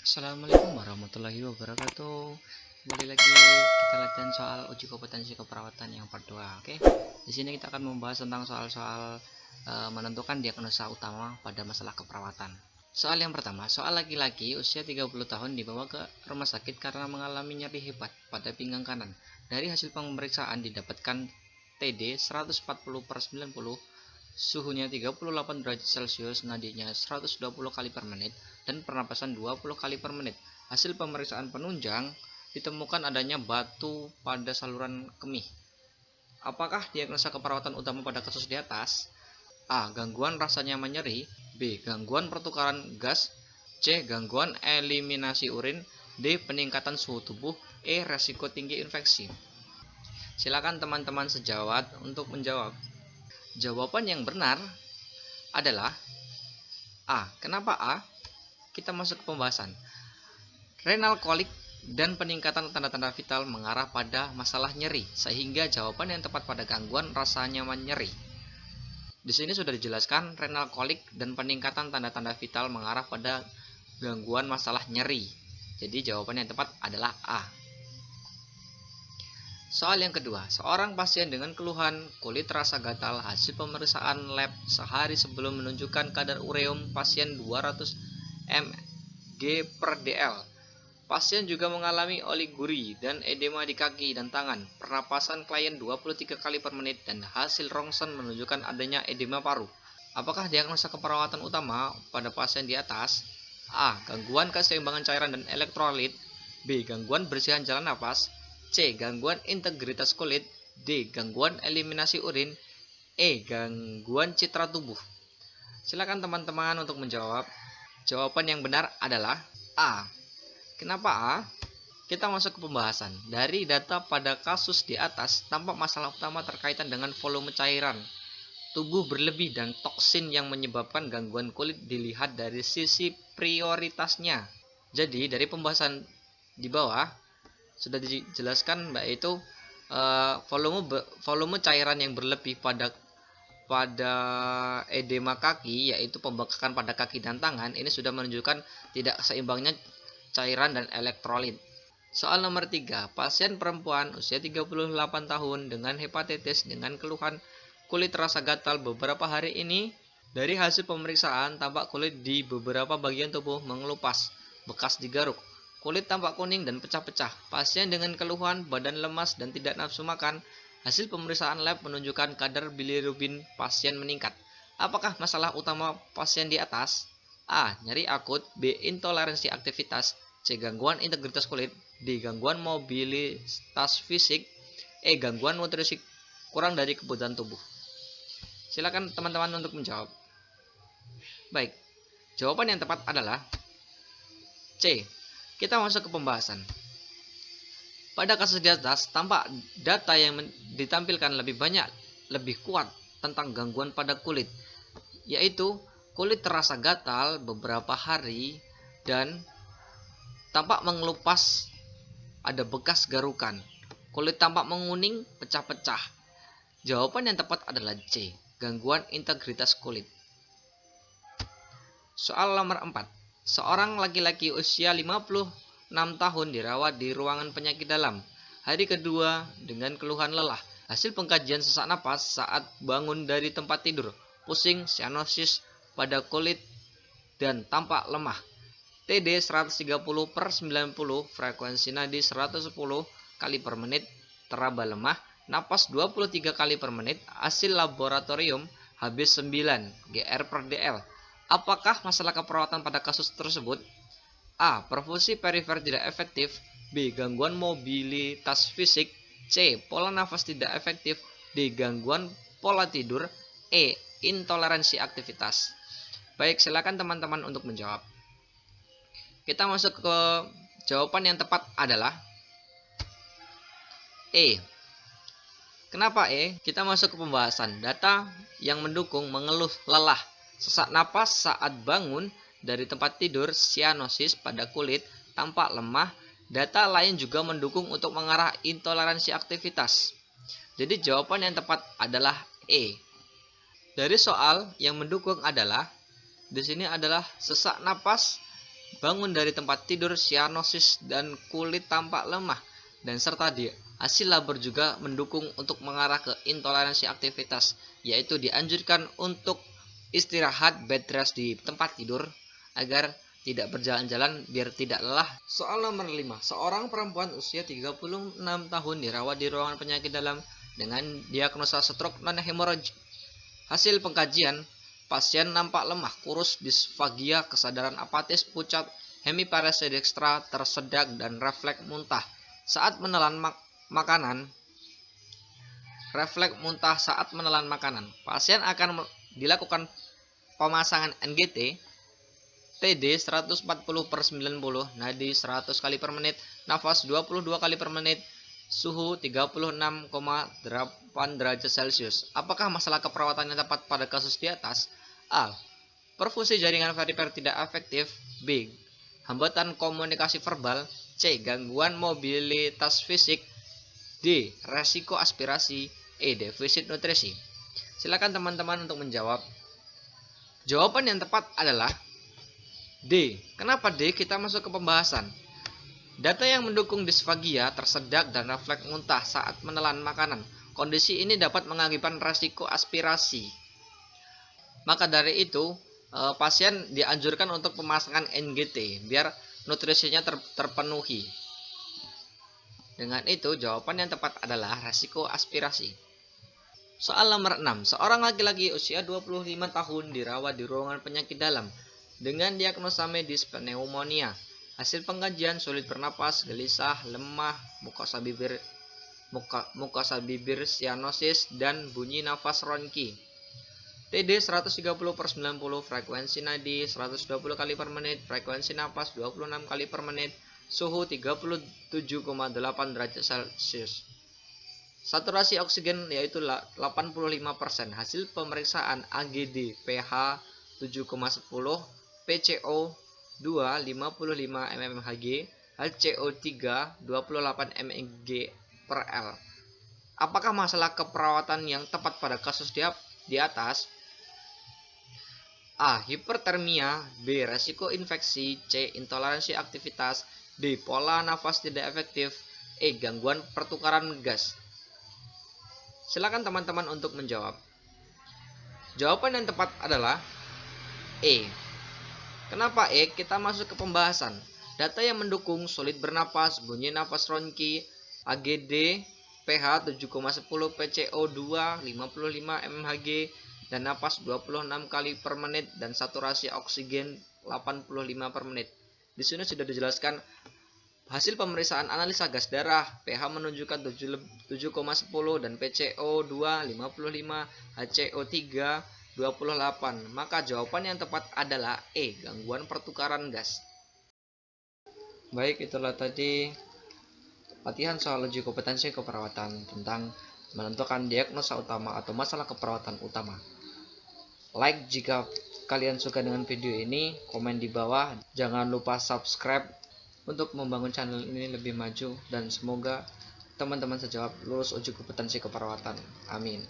Assalamualaikum warahmatullahi wabarakatuh. Kembali lagi kita latihan soal uji kompetensi keperawatan yang part 2. Oke. Di sini kita akan membahas tentang soal-soal menentukan diagnosa utama pada masalah keperawatan. Soal yang pertama, soal laki-laki usia 30 tahun dibawa ke rumah sakit karena mengalami nyeri hebat pada pinggang kanan. Dari hasil pemeriksaan didapatkan TD 140/90, suhunya 38 derajat Celcius, nadinya 120 kali per menit, dan pernapasan 20 kali per menit. Hasil pemeriksaan penunjang ditemukan adanya batu pada saluran kemih. Apakah diagnosa keperawatan utama pada kasus di atas? A. Gangguan rasa nyaman nyeri. B. Gangguan pertukaran gas. C. Gangguan eliminasi urin. D. Peningkatan suhu tubuh. E. Resiko tinggi infeksi. Silakan teman-teman sejawat untuk menjawab. Jawaban yang benar adalah A. Kenapa A? Kita masuk ke pembahasan. Renal kolik dan peningkatan tanda-tanda vital mengarah pada masalah nyeri, sehingga jawaban yang tepat pada gangguan rasa nyaman nyeri. Di sini sudah dijelaskan renal kolik dan peningkatan tanda-tanda vital mengarah pada gangguan masalah nyeri. Jadi jawaban yang tepat adalah A. Soal yang kedua, seorang pasien dengan keluhan kulit terasa gatal hasil pemeriksaan lab sehari sebelum menunjukkan kadar ureum pasien 200 mg/dl. Pasien juga mengalami oliguri dan edema di kaki dan tangan. Pernapasan klien 23 kali per menit dan hasil rongsen menunjukkan adanya edema paru. Apakah diagnosa keperawatan utama pada pasien di atas? A. Gangguan keseimbangan cairan dan elektrolit. B. Gangguan bersihan jalan napas. C. Gangguan integritas kulit. D. Gangguan eliminasi urin. E. Gangguan citra tubuh. Silakan teman-teman untuk menjawab. Jawaban yang benar adalah A. Kenapa A? Kita masuk ke pembahasan. Dari data pada kasus di atas, tampak masalah utama terkaitan dengan volume cairan tubuh berlebih dan toksin yang menyebabkan gangguan kulit dilihat dari sisi prioritasnya. Jadi dari pembahasan di bawah sudah dijelaskan yaitu volume cairan yang berlebih pada edema kaki, yaitu pembekakan pada kaki dan tangan, ini sudah menunjukkan tidak seimbangnya cairan dan elektrolit. Soal nomor 3, pasien perempuan usia 38 tahun dengan hepatitis dengan keluhan kulit terasa gatal beberapa hari ini. Dari hasil pemeriksaan tampak kulit di beberapa bagian tubuh mengelupas, bekas digaruk. Kulit tampak kuning dan pecah-pecah. Pasien dengan keluhan badan lemas dan tidak nafsu makan. Hasil pemeriksaan lab menunjukkan kadar bilirubin pasien meningkat. Apakah masalah utama pasien di atas? A. Nyeri akut. B. Intoleransi aktivitas. C. Gangguan integritas kulit. D. Gangguan mobilitas fisik. E. Gangguan nutrisi kurang dari kebutuhan tubuh. Silakan teman-teman untuk menjawab. Baik, jawaban yang tepat adalah C. Kita masuk ke pembahasan. Pada kasus di atas, tampak data yang ditampilkan lebih banyak, lebih kuat tentang gangguan pada kulit, yaitu kulit terasa gatal beberapa hari dan tampak mengelupas, ada bekas garukan. Kulit tampak menguning, pecah-pecah. Jawaban yang tepat adalah C. Gangguan integritas kulit. Soal nomor 4. Seorang laki-laki usia 56 tahun dirawat di ruangan penyakit dalam. Hari kedua dengan keluhan lelah. Hasil pengkajian sesak napas saat bangun dari tempat tidur. Pusing, sianosis pada kulit, dan tampak lemah. TD 130/90, frekuensi nadi 110 kali per menit, teraba lemah, napas 23 kali per menit, hasil laboratorium Hb9 gr/dl. Apakah masalah keperawatan pada kasus tersebut? A. Perfusi perifer tidak efektif. B. Gangguan mobilitas fisik. C. Pola nafas tidak efektif. D. Gangguan pola tidur. E. Intoleransi aktivitas. Baik, silakan teman-teman untuk menjawab. Kita masuk ke jawaban yang tepat adalah E. Kenapa E? Kita masuk ke pembahasan. Data yang mendukung mengeluh lelah, sesak napas saat bangun dari tempat tidur, sianosis pada kulit, tampak lemah. Data lain juga mendukung untuk mengarah intoleransi aktivitas. Jadi jawaban yang tepat adalah E. Dari soal yang mendukung adalah di sini adalah sesak napas bangun dari tempat tidur, sianosis, dan kulit tampak lemah. Dan serta hasil labor juga mendukung untuk mengarah ke intoleransi aktivitas, yaitu dianjurkan untuk istirahat bed rest di tempat tidur agar tidak berjalan-jalan biar tidak lelah. Soal nomor 5, seorang perempuan usia 36 tahun dirawat di ruangan penyakit dalam dengan diagnosa stroke non-hemorrhage. Hasil pengkajian, pasien nampak lemah, kurus, disfagia, kesadaran apatis, pucat, hemiparesia dekstra, tersedak, dan refleks muntah saat menelan makanan. Refleks muntah saat menelan makanan. Pasien akan dilakukan pemasangan NGT, TD 140/90, nadi 100 kali per menit, nafas 22 kali per menit, suhu 36,8 derajat Celcius. Apakah masalah keperawatan yang tepat pada kasus di atas? A. Perfusi jaringan perifer tidak efektif. B. Hambatan komunikasi verbal. C. Gangguan mobilitas fisik. D. Resiko aspirasi. E. Defisit nutrisi. Silakan teman-teman untuk menjawab. Jawaban yang tepat adalah D. Kenapa D? Kita masuk ke pembahasan. Data yang mendukung disfagia, tersedak, dan refleks muntah saat menelan makanan. Kondisi ini dapat mengakibatkan resiko aspirasi. Maka dari itu, pasien dianjurkan untuk pemasangan NGT biar nutrisinya terpenuhi. Dengan itu, jawaban yang tepat adalah resiko aspirasi. Soal nomor 6. Seorang laki-laki usia 25 tahun dirawat di ruangan penyakit dalam dengan diagnosa medis pneumonia. Hasil pengkajian sulit bernapas, gelisah, lemah, mukosa bibir sianosis, dan bunyi nafas ronki. TD 130/90, frekuensi nadi 120 kali per menit, frekuensi napas 26 kali per menit, suhu 37,8 derajat Celcius. Saturasi oksigen yaitu 85%. Hasil pemeriksaan AGD pH 7,10, PCO 2 55 mmHg, HCO3 28 mg per L. Apakah masalah keperawatan yang tepat pada kasus di atas? A. Hipertermia. B. Resiko infeksi. C. Intoleransi aktivitas. D. Pola nafas tidak efektif. E. Gangguan pertukaran gas. Silakan teman-teman untuk menjawab. Jawaban yang tepat adalah E. Kenapa E? Kita masuk ke pembahasan. Data yang mendukung sulit bernapas, bunyi nafas ronki, AGD pH 7,10, PCO 2 55 mmHg, dan napas 26 kali per menit, dan saturasi oksigen 85 per menit. Di sini sudah dijelaskan hasil pemeriksaan analisa gas darah, pH menunjukkan 7,10 dan PCO 2 55, HCO3 28. Maka jawaban yang tepat adalah E, gangguan pertukaran gas. Baik, itulah tadi latihan soal uji kompetensi keperawatan tentang menentukan diagnosa utama atau masalah keperawatan utama. Like jika kalian suka dengan video ini, komen di bawah, jangan lupa subscribe untuk membangun channel ini lebih maju, dan semoga teman-teman sejawab lulus uji kompetensi keperawatan. Amin.